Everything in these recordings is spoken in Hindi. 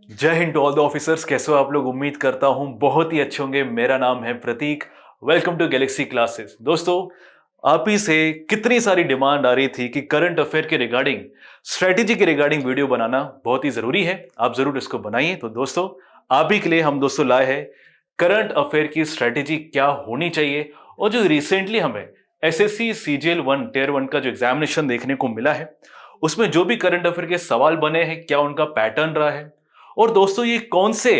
जय Hind to all the officers. कैसे हो आप लोग? उम्मीद करता हूं बहुत ही अच्छे होंगे। मेरा नाम है Prateek. Welcome to Galaxy Classes. दोस्तों, आप ही से कितनी सारी डिमांड आ रही थी कि करंट अफेयर के रिगार्डिंग, स्ट्रेटेजी के रिगार्डिंग वीडियो बनाना बहुत ही जरूरी है। आप जरूर इसको बनाइए। तो दोस्तों, आप ही के लिए हम दोस्तों लाए हैं करंट अफेयर की स्ट्रेटेजी क्या होनी चाहिए। और जो रिसेंटली हमें एसएससी सीजीएल 1 टियर 1 का जो एग्जामिनेशन देखने को मिला है, उसमें जो भी करंट अफेयर के सवाल बने हैं, क्या उनका पैटर्न रहा है, और दोस्तों ये कौन से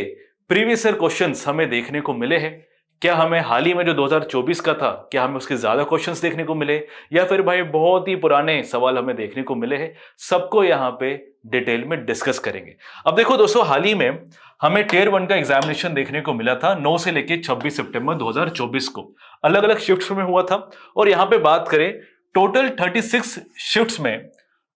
प्रीवियस ईयर क्वेश्चंस हमें देखने को मिले हैं। क्या हमें हाल ही में जो 2024 का था, क्या हमें उसके ज्यादा क्वेश्चंस देखने को मिले, या फिर भाई बहुत ही पुराने सवाल हमें देखने को मिले हैं, सबको यहाँ पे डिटेल में डिस्कस करेंगे। अब देखो दोस्तों, हाल ही में हमें टियर 1 का एग्जामिनेशन देखने को मिला था 9 से लेकर 26 सितंबर 2024 को। अलग अलग शिफ्ट्स में हुआ था। और यहाँ पे बात करें, टोटल 36 शिफ्ट्स में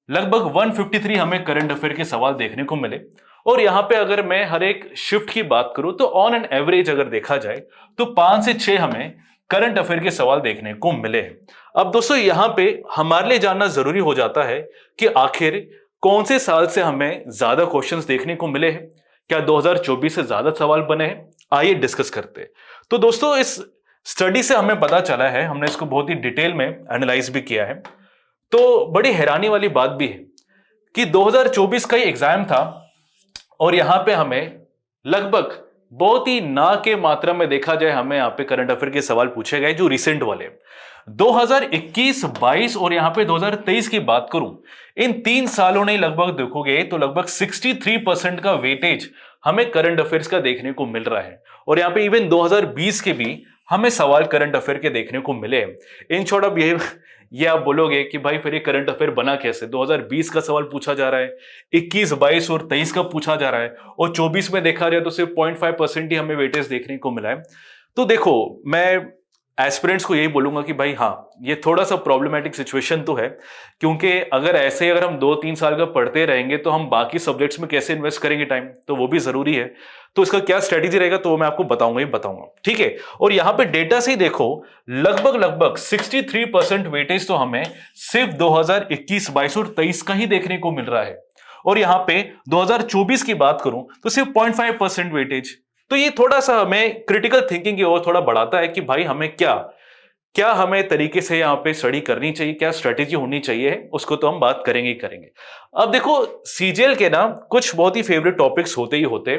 लगभग 153 हमें करंट अफेयर के सवाल देखने को मिले। और यहां पे अगर मैं हर एक शिफ्ट की बात करूं तो ऑन एन एवरेज अगर देखा जाए तो 5 से 6 हमें करंट अफेयर के सवाल देखने को मिले हैं। अब दोस्तों, यहां पे हमारे लिए जानना जरूरी हो जाता है कि आखिर कौन से साल से हमें ज्यादा क्वेश्चंस देखने को मिले हैं। क्या 2024 से ज्यादा सवाल बने हैं? आइए डिस्कस करते हैं। तो दोस्तों, इस स्टडी से हमें पता चला है, हमने इसको बहुत ही डिटेल में एनालाइज भी किया है, तो बड़ी हैरानी वाली बात भी है कि 2024 का ही एग्जाम था और यहां पे हमें लगभग बहुत ही ना के मात्रा में देखा जाए, हमें यहां पे करंट अफेयर के सवाल पूछे गए जो रिसेंट वाले 2021, 22 और यहां पे 2023 की बात करूं, इन 3 सालों ने लगभग देखोगे तो लगभग 63% का वेटेज हमें करंट अफेयर्स का देखने को मिल रहा है। और यहां पे इवन 2020 के भी हमें सवाल करंट अफेयर के देखने को मिले हैं। इन शॉर्ट, अब ये आप बोलोगे कि भाई फिर ये करंट अफेयर बना कैसे? 2020 का सवाल पूछा जा रहा है, 21, 22 और 23 का पूछा जा रहा है, और 24 में देखा जाए तो सिर्फ 0.5% ही हमें वेटेज देखने को मिला है। तो देखो, मैं एस्पिरेंट्स को यही बोलूंगा कि भाई हाँ, ये थोड़ा सा प्रॉब्लमेटिक सिचुएशन तो है, क्योंकि अगर हम 2-3 साल का पढ़ते रहेंगे तो हम बाकी सब्जेक्ट्स में कैसे इन्वेस्ट करेंगे टाइम, तो वो भी जरूरी है। तो इसका क्या स्ट्रेटेजी रहेगा तो मैं आपको बताऊंगा ही बताऊंगा, ठीक है। और यहां पे डेटा से ही देखो, लगभग 63% वेटेज तो हमें सिर्फ 2021, 22 और 23 का ही देखने को मिल रहा है। और यहां पे 2024 की बात करूं तो सिर्फ 0.5% वेटेज। तो ये थोड़ा सा हमें क्रिटिकल थिंकिंग की ओर थोड़ा बढ़ाता है कि भाई हमें क्या हमें तरीके से यहाँ पे स्टडी करनी चाहिए, क्या स्ट्रेटेजी होनी चाहिए, उसको तो हम बात करेंगे ही करेंगे। अब देखो, सीजीएल के ना कुछ बहुत ही फेवरेट टॉपिक्स होते ही होते,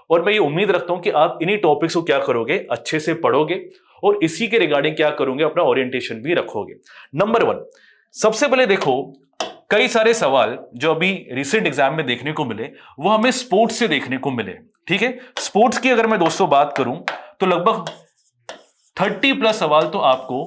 और मैं ये उम्मीद रखता हूं कि आप इन्हीं टॉपिक्स को क्या करोगे, अच्छे से पढ़ोगे और इसी के रिगार्डिंग क्या करोगे, अपना ओरिएंटेशन भी रखोगे। नंबर 1, सबसे पहले देखो, कई सारे सवाल जो अभी रिसेंट एग्जाम में देखने को मिले वो हमें स्पोर्ट्स से देखने को मिले, ठीक है। स्पोर्ट्स की अगर मैं दोस्तों बात करूं तो लगभग 30+ सवाल तो आपको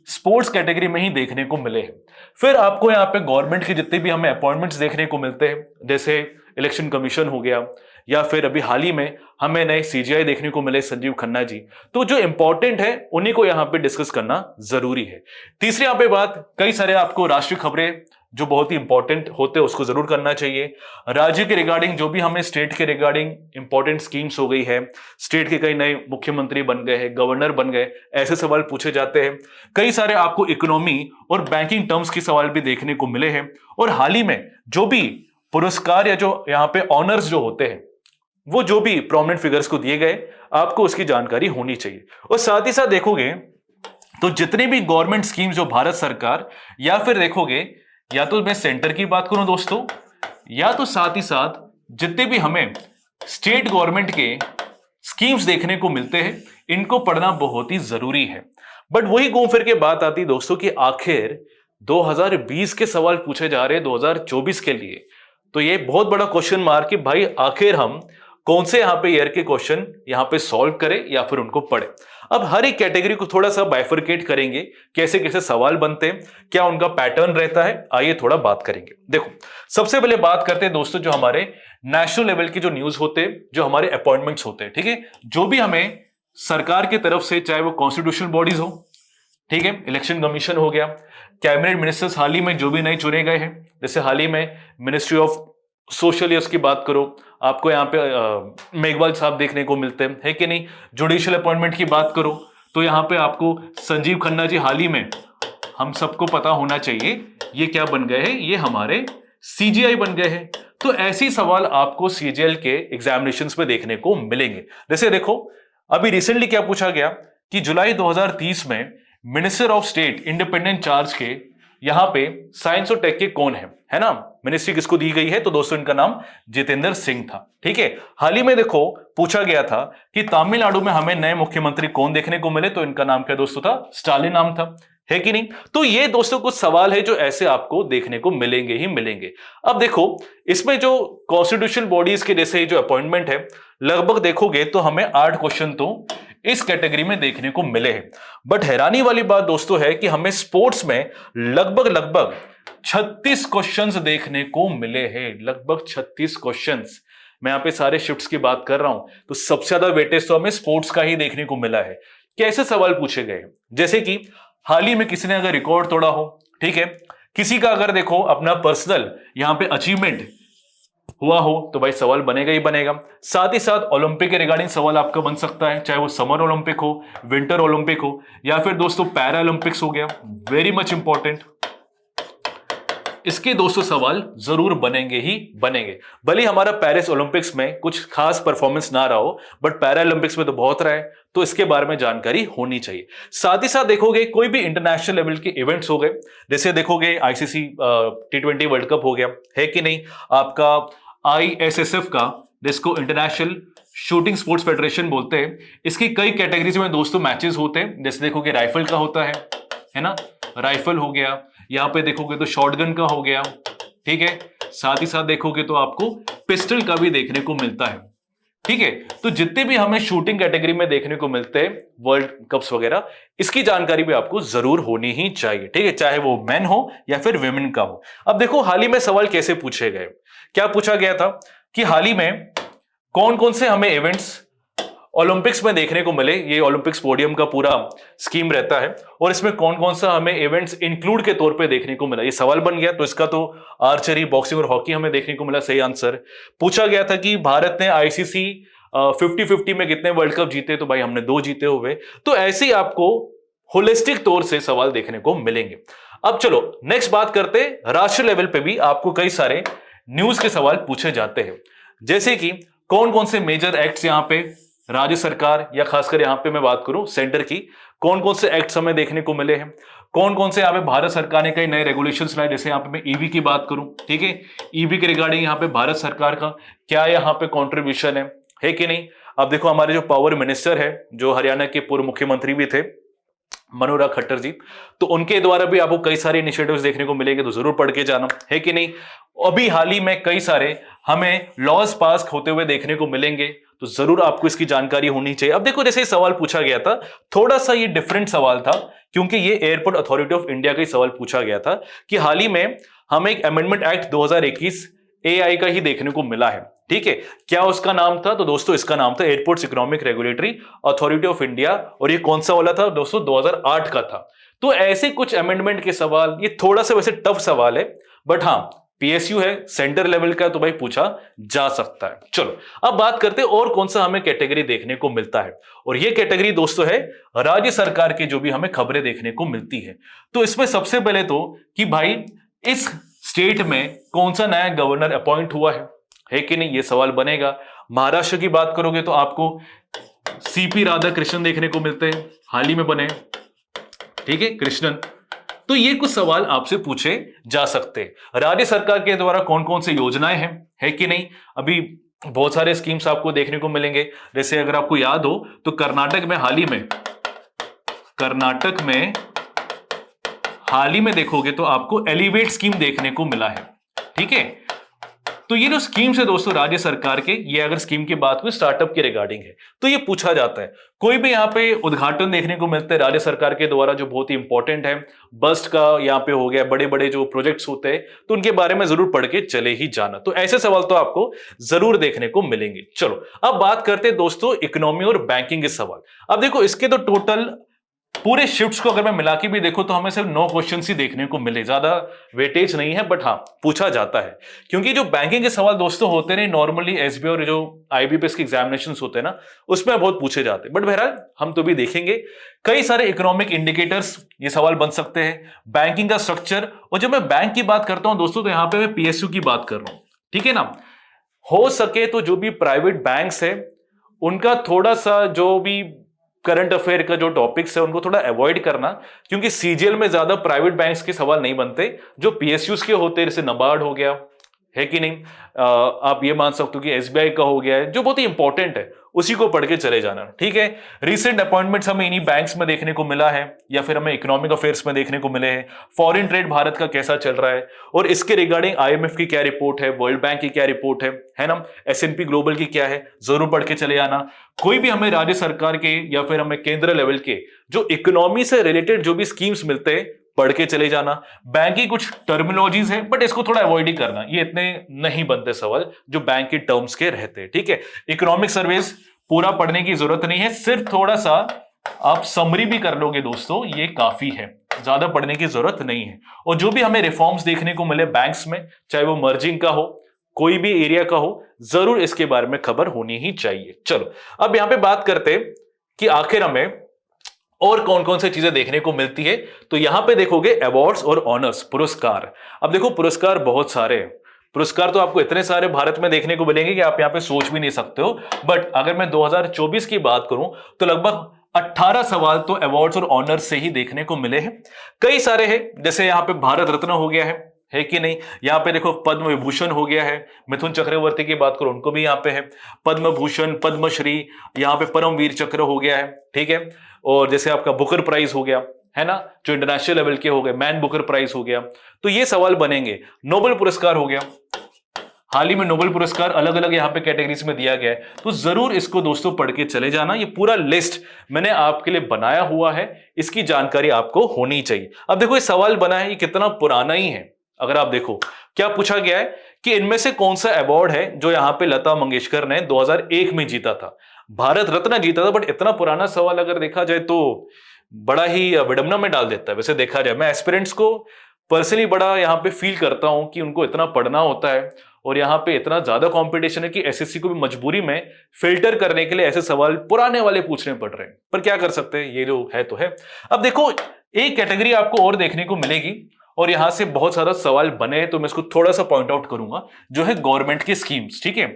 स्पोर्ट्स कैटेगरी में ही देखने को मिले हैं। फिर आपको यहाँ पे गवर्नमेंट के जितने भी हमें अपॉइंटमेंट्स देखने को मिलते हैं, जैसे इलेक्शन कमीशन हो गया, या फिर अभी हाल ही में हमें नए सीजीआई देखने को मिले, संजीव खन्ना जी, तो जो इंपॉर्टेंट है उन्हीं को यहाँ पे डिस्कस करना जरूरी है। तीसरी यहाँ पे बात, कई सारे आपको राष्ट्रीय खबरें जो बहुत ही इंपॉर्टेंट होते हैं उसको जरूर करना चाहिए। राज्य के रिगार्डिंग, जो भी हमें स्टेट के रिगार्डिंग इंपॉर्टेंट स्कीम्स हो गई है, स्टेट के कई नए मुख्यमंत्री बन गए हैं, गवर्नर बन गए, ऐसे सवाल पूछे जाते हैं। कई सारे आपको इकोनॉमी और बैंकिंग टर्म्स के सवाल भी देखने को मिले हैं। और हाल ही में जो भी पुरस्कार या जो यहाँ पे ऑनर्स जो होते हैं, वो जो भी प्रोमिनेंट फिगर्स को दिए गए, आपको उसकी जानकारी होनी चाहिए। और साथ ही साथ देखोगे तो जितने भी गवर्नमेंट स्कीम्स जो भारत सरकार, या फिर देखोगे या तो मैं सेंटर की बात करूं दोस्तों, या तो साथ ही साथ जितने भी हमें स्टेट गवर्नमेंट के स्कीम्स देखने को मिलते हैं, इनको पढ़ना बहुत ही जरूरी है। बट वही घूम फिर के बात आती है दोस्तों कि आखिर 2020 के सवाल पूछे जा रहे हैं 2024 के लिए, तो ये बहुत बड़ा क्वेश्चन मार्क कि भाई आखिर हम कौन से यहाँ पे ईयर के क्वेश्चन यहाँ पे सॉल्व करें या फिर उनको पढ़ें। अब हर एक कैटेगरी को थोड़ा सा बाइफरकेट करेंगे, कैसे कैसे सवाल बनते हैं, क्या उनका पैटर्न रहता है, आइए थोड़ा बात करेंगे। देखो, सबसे पहले बात करते हैं दोस्तों, जो हमारे नेशनल लेवल की जो न्यूज होते हैं, जो हमारे अपॉइंटमेंट्स होते हैं, ठीक है, जो भी हमें सरकार की तरफ से, चाहे वो कॉन्स्टिट्यूशनल बॉडीज हो, ठीक है, इलेक्शन कमीशन हो गया, कैबिनेट मिनिस्टर्स हाल ही में जो भी नए चुने गए हैं, जैसे हाल ही में मिनिस्ट्री ऑफ सोशल ईयर्स की बात करो, आपको यहाँ पे मेघवाल साहब देखने को मिलते हैं, है कि नहीं। जुडिशियल अपॉइंटमेंट की बात करो तो यहाँ पे आपको संजीव खन्ना जी हाल ही में, हम सबको पता होना चाहिए, ये क्या बन गए हैं, ये हमारे सीजीआई बन गए हैं। तो ऐसी सवाल आपको सीजीएल के एग्जामिनेशंस में देखने को मिलेंगे। जैसे देखो, अभी रिसेंटली क्या पूछा गया कि जुलाई 2030 में minister of state independent charge के यहां पे साइंस और टेक के कौन है ना, मिनिस्ट्री किसको दी गई है? तो दोस्तों इनका नाम जितेंद्र सिंह था। ठीक है, हाल ही में देखो पूछा गया था कि तमिलनाडु में हमें नए मुख्यमंत्री कौन देखने को मिले, तो इनका नाम क्या दोस्तों था? स्टालिन नाम था, है कि नहीं? तो ये दोस्तों कुछ सवाल है जो ऐसे आपको देखने को मिलेंगे ही मिलेंगे। अब देखो, इसमें जो कॉन्स्टिट्यूशनल बॉडीज के जैसे जो अपॉइंटमेंट है, लगभग देखोगे तो हमें 8 क्वेश्चन तो इस कैटेगरी में देखने को मिले हैं। बट हैरानी वाली बात दोस्तों है कि हमें स्पोर्ट्स में लगभग 36 क्वेश्चंस देखने को मिले हैं, लगभग 36 क्वेश्चंस। मैं यहां पे सारे शिफ्ट्स की बात कर रहा हूं, तो सबसे ज्यादा वेटेज तो हमें स्पोर्ट्स का ही देखने को मिला है। कैसे सवाल पूछे गए? जैसे कि हाल ही में किसी ने अगर रिकॉर्ड तोड़ा हो, ठीक है, किसी का अगर देखो अपना पर्सनल यहां पे अचीवमेंट हुआ हो, तो भाई सवाल बनेगा ही बनेगा। साथ ही साथ ओलंपिक के रिगार्डिंग सवाल आपका बन सकता है, चाहे वो समर ओलंपिक हो, विंटर ओलंपिक हो, या फिर दोस्तों पैरा ओलंपिक्स हो गया, वेरी मच इंपॉर्टेंट। इसके दोस्तों सवाल जरूर बनेंगे ही बनेंगे। भले हमारा पेरिस ओलंपिक्स में कुछ खास परफॉर्मेंस ना रहा हो, बट पैरा ओलंपिक्स में तो बहुत रहा है, तो इसके बारे में जानकारी होनी चाहिए। साथ ही साथ देखोगे कोई भी इंटरनेशनल लेवल के इवेंट्स हो गए, जैसे देखोगे आईसीसी T20 वर्ल्ड कप हो गया, है कि नहीं, आपका ISSF का, जिसको इंटरनेशनल शूटिंग स्पोर्ट्स फेडरेशन बोलते हैं, इसकी कई कैटेगरीज में दोस्तों मैचेस होते हैं। जैसे देखोगे राइफल का होता है ना, राइफल हो गया, यहां पे देखोगे तो शॉटगन का हो गया, ठीक है। साथ ही साथ देखोगे तो आपको पिस्टल का भी देखने को मिलता है, ठीक है। तो जितने भी हमें शूटिंग कैटेगरी में देखने को मिलते हैं वर्ल्ड कप्स वगैरह, इसकी जानकारी भी आपको जरूर होनी ही चाहिए, ठीक है, चाहे वो मेन हो या फिर विमेन का हो। अब देखो हाल ही में सवाल कैसे पूछे गए, क्या पूछा गया था कि हाल ही में कौन कौन से हमें इवेंट्स ओलंपिक्स में देखने को मिले। ये ओलंपिक्स पोडियम का पूरा स्कीम रहता है, और इसमें कौन कौन सा हमें इवेंट्स इंक्लूड के तौर पे देखने को मिला। ये सवाल बन गया, तो इसका तो आर्चरी, बॉक्सिंग और हॉकी हमें देखने को मिला, सही आंसर। पूछा गया था कि भारत ने आईसीसी 50-50 में कितने वर्ल्ड कप जीते, तो भाई हमने 2 जीते हुए। तो ऐसे ही आपको होलिस्टिक तौर से सवाल देखने को मिलेंगे। अब चलो नेक्स्ट बात करते, राष्ट्रीय लेवल पे भी आपको कई सारे न्यूज के सवाल पूछे जाते हैं, जैसे कि कौन कौन से मेजर एक्ट्स यहां पे राज्य सरकार, या खासकर यहां पे मैं बात करूं सेंटर की, कौन कौन से एक्ट्स हमें देखने को मिले हैं, कौन कौन से यहां पे भारत सरकार ने कई नए रेगुलेशंस लाए। जैसे यहां पे मैं ईवी की बात करूं, ठीक है, ईवी के रिगार्डिंग यहां पे भारत सरकार का क्या यहां पे कॉन्ट्रीब्यूशन है कि नहीं। अब देखो हमारे जो पावर मिनिस्टर है, जो हरियाणा के पूर्व मुख्यमंत्री भी थे, मनोहर खट्टर जी, तो उनके द्वारा भी आपको कई सारे इनिशिएटिव्स देखने को मिलेंगे, तो जरूर पढ़ के जाना, है कि नहीं। अभी हाल ही में कई सारे हमें लॉज पास होते हुए देखने को मिलेंगे, तो जरूर आपको इसकी जानकारी होनी चाहिए। अब देखो जैसे सवाल पूछा गया था, थोड़ा सा ये डिफरेंट सवाल था, क्योंकि ये एयरपोर्ट अथॉरिटी ऑफ इंडिया का ही सवाल पूछा गया था कि हाल ही में हमें एक अमेंडमेंट एक्ट 2021 AI का ही देखने को मिला है, ठीक है। क्या उसका नाम था? तो दोस्तों इसका नाम था airports economic regulatory authority of India, और ये कौन सा वाला था दोस्तों? 2008 का था। तो ऐसे कुछ अमेंडमेंट के सवाल, ये थोड़ा सा वैसे टफ सवाल है, बट हाँ PSU है, सेंटर लेवल का, तो भाई पूछा जा सकता है। चलो अब बात करते हैं और कौन सा हमें कैटेगरी देखने को मिलता है, और ये कैटेगरी दोस्तों है राज्य सरकार के जो भी हमें खबरें देखने को मिलती है। तो इसमें सबसे पहले तो कि भाई इस स्टेट में कौन सा नया गवर्नर अपॉइंट हुआ है कि नहीं, ये सवाल बनेगा। महाराष्ट्र की बात करोगे तो आपको CP राधाकृष्णन देखने को मिलते हैं, हाल ही में बने, ठीक है, कृष्णन। तो ये कुछ सवाल आपसे पूछे जा सकते हैं। राज्य सरकार के द्वारा कौन कौन से योजनाएं हैं, है कि नहीं। अभी बहुत सारे स्कीम्स आपको देखने को मिलेंगे, जैसे अगर आपको याद हो तो कर्नाटक में हाल ही में देखोगे तो आपको एलिवेट स्कीम देखने को मिला है, ठीक है। तो ये जो स्कीम्स है दोस्तों राज्य सरकार के, ये अगर स्कीम की बात करें स्टार्टअप के रिगार्डिंग है, तो ये पूछा जाता है। कोई भी यहाँ पे उद्घाटन देखने को मिलते हैं राज्य सरकार के द्वारा जो बहुत ही इंपॉर्टेंट है, बस्ट का यहाँ पे हो गया, बड़े बड़े जो प्रोजेक्ट्स होते हैं, तो उनके बारे में जरूर पढ़ के चले ही जाना। तो ऐसे सवाल तो आपको जरूर देखने को मिलेंगे। चलो अब बात करते हैं दोस्तों इकोनॉमी और बैंकिंग के सवाल। अब देखो इसके तो टोटल पूरे शिफ्ट्स को अगर मैं मिला के भी देखो तो हमें सिर्फ 9 क्वेश्चन ही देखने को मिले, ज्यादा वेटेज नहीं है, बट हाँ पूछा जाता है। क्योंकि जो बैंकिंग के सवाल दोस्तों होते हैं नॉर्मली SBI और जो IBPS के एग्जामिनेशंस होते हैं ना, उसमें बहुत पूछे जाते हैं, बट बहरहाल हम तो भी देखेंगे। कई सारे इकोनॉमिक इंडिकेटर्स ये सवाल बन सकते हैं, बैंकिंग का स्ट्रक्चर। और जब मैं बैंक की बात करता हूं दोस्तों, तो यहां पे मैं PSU की बात कर रहा हूं, ठीक है ना। हो सके तो जो भी प्राइवेट बैंक्स है उनका थोड़ा सा जो भी करंट अफेयर का जो टॉपिक्स है उनको थोड़ा अवॉइड करना, क्योंकि सीजीएल में ज्यादा प्राइवेट बैंक्स के सवाल नहीं बनते, जो पीएसयूज के होते हैं, जैसे नबार्ड हो गया, है कि नहीं। आप ये मान सकते हो कि एसबीआई का हो गया है, जो बहुत ही इंपॉर्टेंट है, उसी को पढ़ के चले जाना, ठीक है। रिसेंट अपॉइंटमेंट्स हमें इन्हीं बैंक्स में देखने को मिला है, या फिर हमें इकोनॉमिक अफेयर्स में देखने को मिले हैं। फॉरेन ट्रेड भारत का कैसा चल रहा है, और इसके रिगार्डिंग आईएमएफ की क्या रिपोर्ट है, वर्ल्ड बैंक की क्या रिपोर्ट है ना, एसएनपी ग्लोबल की क्या है, जरूर पढ़ के चले आना। कोई भी हमें राज्य सरकार के या फिर हमें केंद्र लेवल के जो इकोनॉमी से रिलेटेड जो भी स्कीम्स मिलते हैं, पढ़ के चले जाना। बैंक की कुछ टर्मिनोलॉजीज है, बट इसको थोड़ा अवॉइड ही करना, ये इतने नहीं बनते सवाल जो बैंक के टर्म्स के रहते हैं, ठीक है। इकोनॉमिक सर्वेस पूरा पढ़ने की जरूरत नहीं है, सिर्फ थोड़ा सा आप समरी भी कर लोगे दोस्तों, ये काफी है, ज्यादा पढ़ने की जरूरत नहीं है। और जो भी हमें रिफॉर्म्स देखने को मिले बैंक्स में, चाहे वो मर्जिंग का हो, कोई भी एरिया का हो, जरूर इसके बारे में खबर होनी ही चाहिए। चलो अब यहां पे बात करते कि आखिर हमें और कौन कौन सी चीजें देखने को मिलती है। तो यहां पे देखोगे अवार्ड्स और ऑनर्स, पुरस्कार। अब देखो पुरस्कार बहुत सारे हैं, पुरस्कार तो आपको इतने सारे भारत में देखने को मिलेंगे कि आप यहां पे सोच भी नहीं सकते हो। बट अगर मैं 2024 की बात करूं तो लगभग 18 सवाल तो अवार्ड्स और ऑनर्स से ही देखने को मिले हैं। कई सारे हैं, जैसे यहां पे भारत रत्न हो गया है कि नहीं। यहां पे देखो पद्म विभूषण हो गया है, मिथुन चक्रवर्ती की बात करो उनको भी यहां पे है पद्म भूषण, पद्मश्री, यहां पे परमवीर चक्र हो गया है, ठीक है। और जैसे आपका बुकर प्राइज हो गया, है ना, जो इंटरनेशनल लेवल के हो गए, मैन बुकर प्राइज हो गया, तो ये सवाल बनेंगे। नोबेल पुरस्कार हो गया, हाल ही में नोबेल पुरस्कार अलग अलग यहां पे कैटेगरीज में दिया गया है, तो जरूर इसको दोस्तों पढ़ के चले जाना। ये पूरा लिस्ट मैंने आपके लिए बनाया हुआ है, इसकी जानकारी आपको होनी चाहिए। अब देखो ये सवाल बना है, ये कितना पुराना ही है। अगर आप देखो क्या पूछा गया है कि इनमें से कौन सा अवार्ड है जो यहां पे लता मंगेशकर ने 2001 में जीता था, भारत रत्न जीता था। बट इतना पुराना सवाल अगर देखा जाए तो बड़ा ही विडंबना में डाल देता है। वैसे देखा जाए, मैं एस्पिरेंट्स को पर्सनली बड़ा यहाँ पे फील करता हूं कि उनको इतना पढ़ना होता है और यहाँ पे इतना ज्यादा कंपटीशन है कि एसएससी को भी मजबूरी में फिल्टर करने के लिए ऐसे सवाल पुराने वाले पूछने पड़ रहे हैं। पर क्या कर सकते हैं, ये जो है तो है। अब देखो एक कैटेगरी आपको और देखने को मिलेगी, और यहां से बहुत सारा सवाल बने हैं, तो मैं इसको थोड़ा सा पॉइंट आउट करूंगा, जो है गवर्नमेंट की स्कीम्स, ठीक है।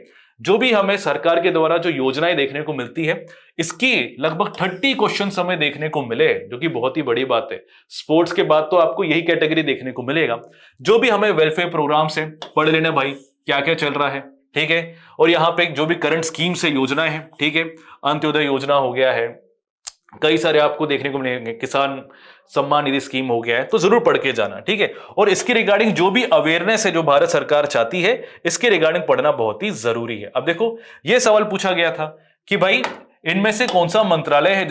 जो भी हमें सरकार के द्वारा जो योजनाएं देखने को मिलती है, इसकी लगभग 30 क्वेश्चन हमें देखने को मिले, जो कि बहुत ही बड़ी बात है। स्पोर्ट्स के बाद तो आपको यही कैटेगरी देखने को मिलेगा। जो भी हमें वेलफेयर प्रोग्राम से पढ़ लेना भाई, क्या क्या चल रहा है, ठीक है। और यहाँ पे जो भी करंट स्कीम से योजनाएं हैं, ठीक है, अंत्योदय योजना हो गया है, कई सारे आपको देखने को मिलेंगे, किसान सम्मान निधि स्कीम हो गया है, तो जरूर पढ़ के जाना, ठीक है। और इसके रिगार्डिंग जो भी अवेयरनेस है जो भारत सरकार चाहती है, इसके रिगार्डिंग पढ़ना बहुत ही जरूरी है। अब देखो यह सवाल पूछा गया था कि भाई इनमें से कौन सा मंत्रालय है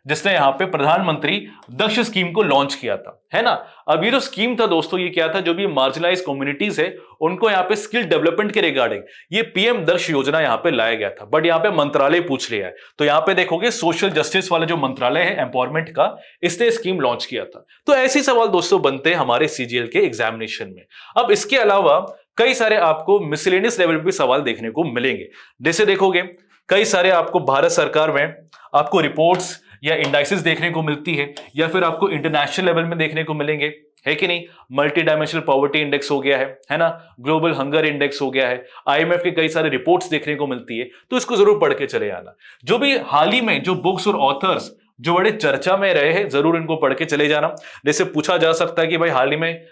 जिसने यहाँ पे प्रधानमंत्री दक्ष स्कीम को लॉन्च किया था, है ना। अब ये जो स्कीम था दोस्तों, ये क्या था, जो भी मार्जिनलाइज कम्युनिटीज है उनको यहाँ पे स्किल डेवलपमेंट के रिगार्डिंग ये पीएम दक्ष योजना यहाँ पे लाया गया था। बट यहाँ पे मंत्रालय पूछ लिया है, तो यहाँ पे देखोगे सोशल जस्टिस वाला जो मंत्रालय है एम्पावरमेंट का, इसने स्कीम लॉन्च किया था। तो ऐसे सवाल दोस्तों बनते हैं हमारे सीजीएल के एग्जामिनेशन में। अब इसके अलावा कई सारे आपको मिसलेनियस लेवल पे सवाल देखने को मिलेंगे। जैसे देखोगे कई सारे आपको भारत सरकार में आपको रिपोर्ट्स या इंडाइसेस देखने को मिलती है, या फिर आपको इंटरनेशनल लेवल में देखने को मिलेंगे, है कि नहीं। मल्टी डायमेंशनल पॉवर्टी इंडेक्स हो गया है ना, ग्लोबल हंगर इंडेक्स हो गया है, आईएमएफ के कई सारे रिपोर्ट्स देखने को मिलती है, तो इसको जरूर पढ़ के चले आना। जो भी हाल ही में जो बुक्स और ऑथर्स जो बड़े चर्चा में रहे हैं, जरूर इनको पढ़ के चले जाना। जैसे पूछा जा सकता है कि भाई हाल ही में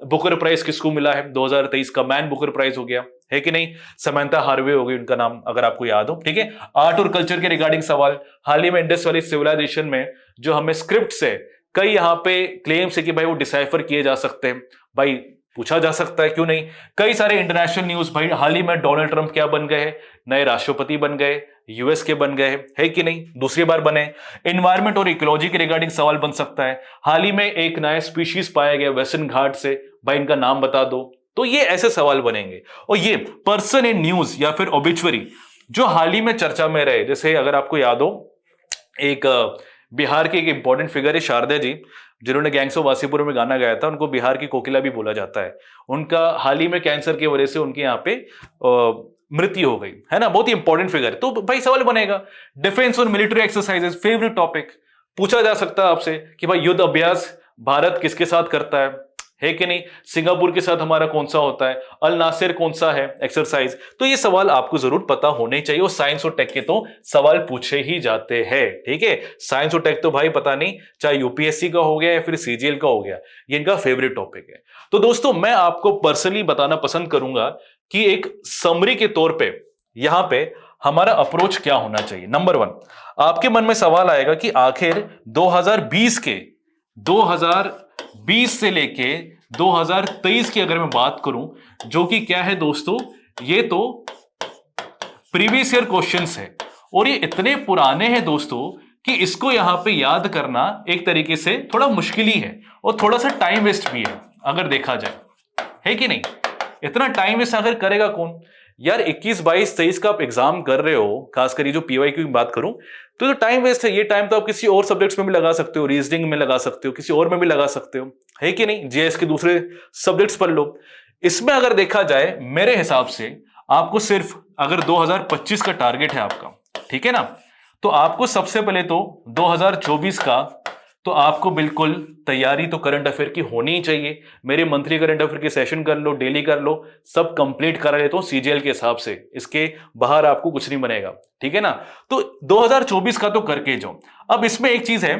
बुकर प्राइज किसको मिला है, 2023 का मैन बुकर प्राइज हो गया, है कि नहीं। समंथा हार्वे हो गई उनका नाम, अगर आपको याद हो, ठीक है। आर्ट और कल्चर के रिगार्डिंग सवाल, हाल ही में इंडस वैली सिविलाइजेशन में जो हमें स्क्रिप्ट से कई यहाँ पे क्लेम्स है कि भाई वो डिसाइफर किए जा सकते हैं, भाई पूछा जा सकता है, क्यों नहीं। कई सारे इंटरनेशनल न्यूज, भाई हाल ही में डोनाल्ड ट्रंप क्या बन गए हैं, नए राष्ट्रपति बन गए, यूएस के बन गए, है कि नहीं, दूसरी बार बने। एनवायरमेंट और इकोलॉजी के रिगार्डिंग सवाल बन सकता है, हाल ही में एक नया स्पीशीज पाया गया वेस्टर्न घाट से, भाई इनका नाम बता दो। तो ये ऐसे सवाल बनेंगे। और ये पर्सन इन न्यूज या फिर ओबिचुअरी जो हाल ही में चर्चा में रहे, जैसे अगर आपको याद हो, एक बिहार के एक इंपॉर्टेंट फिगर है शारदा जी, जिन्होंने गैंग्स ऑफ वासीपुर में गाना गाया था, उनको बिहार की कोकिला भी बोला जाता है। उनका हाल ही में कैंसर की वजह से उनके यहाँ पे मृत्यु हो गई, है ना। बहुत ही इंपॉर्टेंट फिगर है। तो भाई सवाल बनेगा, डिफेंस और मिलिट्री एक्सरसाइजेस फेवरेट टॉपिक, पूछा जा सकता है आपसे कि भाई युद्ध अभ्यास भारत किसके साथ करता है, है कि नहीं? सिंगापुर के साथ हमारा कौन सा होता है, अल नासिर कौन सा है एक्सरसाइज, तो ये सवाल आपको जरूर पता होने चाहिए। और साइंस और टेक के तो सवाल पूछे ही जाते हैं, ठीक है। साइंस और टेक तो भाई पता नहीं, चाहे यूपीएससी का हो गया या फिर सीजीएल का हो गया, ये इनका फेवरेट टॉपिक है। तो दोस्तों मैं आपको पर्सनली बताना पसंद करूंगा कि एक समरी के तौर पे यहां पे हमारा अप्रोच क्या होना चाहिए। नंबर 1, आपके मन में सवाल आएगा कि आखिर 2020 से लेके 2023 की अगर मैं बात करूं, जो कि क्या है दोस्तों, ये तो प्रीवियस ईयर क्वेश्चंस है और ये इतने पुराने हैं दोस्तों कि इसको यहां पे याद करना एक तरीके से थोड़ा मुश्किल ही है और थोड़ा सा टाइम वेस्ट भी है अगर देखा जाए, है कि नहीं? इतना टाइम वेस्ट अगर करेगा कौन यार? 21, 22, 23 का आप एग्जाम कर रहे हो, खासकर ये जो पीवाईक्यू की बात करूं, तो टाइम वेस्ट है। ये टाइम तो आप किसी और सब्जेक्ट्स में भी लगा सकते हो, रीजनिंग में लगा सकते हो, किसी और में भी लगा सकते हो, है कि नहीं? जीएस के दूसरे सब्जेक्ट्स पढ़ लो। इसमें अगर देखा जाए मेरे हिसाब से आपको सिर्फ अगर 2025 का टारगेट है आपका, ठीक है ना, तो आपको सबसे पहले तो 2024 का तो आपको बिल्कुल तैयारी तो करंट अफेयर की होनी ही चाहिए। मेरे मंथली करंट अफेयर की सेशन कर लो, डेली कर लो, सब कंप्लीट करा लेता हूं सीजीएल के हिसाब से, इसके बाहर आपको कुछ नहीं बनेगा, ठीक है ना। तो 2024 का तो करके जाओ। अब इसमें एक चीज है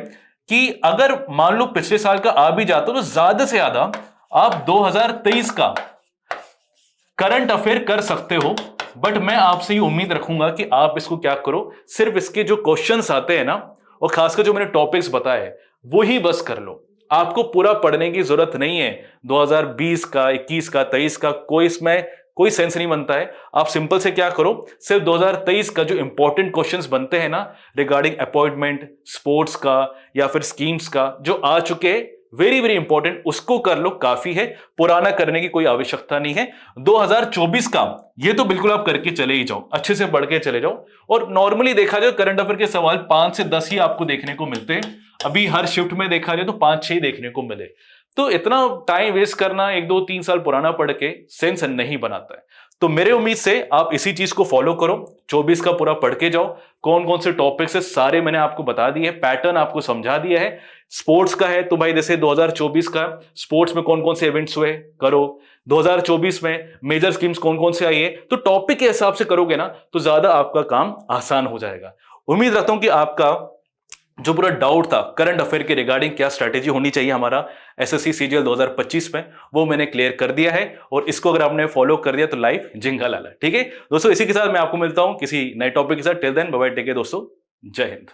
कि अगर मान लो पिछले साल का आ भी जाता तो ज्यादा से ज्यादा आप 2023 का करंट अफेयर कर सकते हो, बट मैं आपसे ये उम्मीद रखूंगा कि आप इसको क्या करो, सिर्फ इसके जो क्वेश्चंस आते हैं ना, और खासकर जो मैंने टॉपिक्स बताए वो ही बस कर लो। आपको पूरा पढ़ने की जरूरत नहीं है। 2020 का, 21 का, 23 का कोई इसमें कोई सेंस नहीं बनता है। आप सिंपल से क्या करो, सिर्फ 2023 का जो इंपॉर्टेंट क्वेश्चंस बनते हैं ना रिगार्डिंग अपॉइंटमेंट, स्पोर्ट्स का या फिर स्कीम्स का जो आ चुके हैं, वेरी वेरी इंपॉर्टेंट, उसको कर लो, काफी है। पुराना करने की कोई आवश्यकता नहीं है। 2024 का ये तो बिल्कुल आप करके चले ही जाओ, अच्छे से पढ़ के चले जाओ। और नॉर्मली देखा जाए करंट अफेयर के सवाल 5 से 10 ही आपको देखने को मिलते हैं। अभी हर शिफ्ट में देखा जाए तो 5-6 ही देखने को मिले, तो इतना टाइम वेस्ट करना 1-2-3 साल पुराना पढ़ के सेंस नहीं बनाता है। तो मेरे उम्मीद से आप इसी चीज को फॉलो करो, 24 का पूरा पढ़ के जाओ। कौन कौन से टॉपिक्स है सारे मैंने आपको बता दिए, पैटर्न आपको समझा दिया है। स्पोर्ट्स का है तो भाई जैसे 2024 का स्पोर्ट्स में कौन कौन से इवेंट्स हुए करो, 2024 में मेजर स्कीम्स कौन कौन से आई है, तो टॉपिक के हिसाब से करोगे ना तो ज्यादा आपका काम आसान हो जाएगा। उम्मीद रखता हूं कि आपका जो पूरा डाउट था करंट अफेयर के रिगार्डिंग क्या स्ट्रैटेजी होनी चाहिए हमारा एसएससी सीजीएल 2025 में, वो मैंने क्लियर कर दिया है। और इसको अगर आपने फॉलो कर दिया तो लाइफ जिंगा लाला, ठीक है दोस्तों। इसी के साथ मैं आपको मिलता हूं किसी नए टॉपिक के साथ। Till then bye bye, take care दोस्तों, जय हिंद।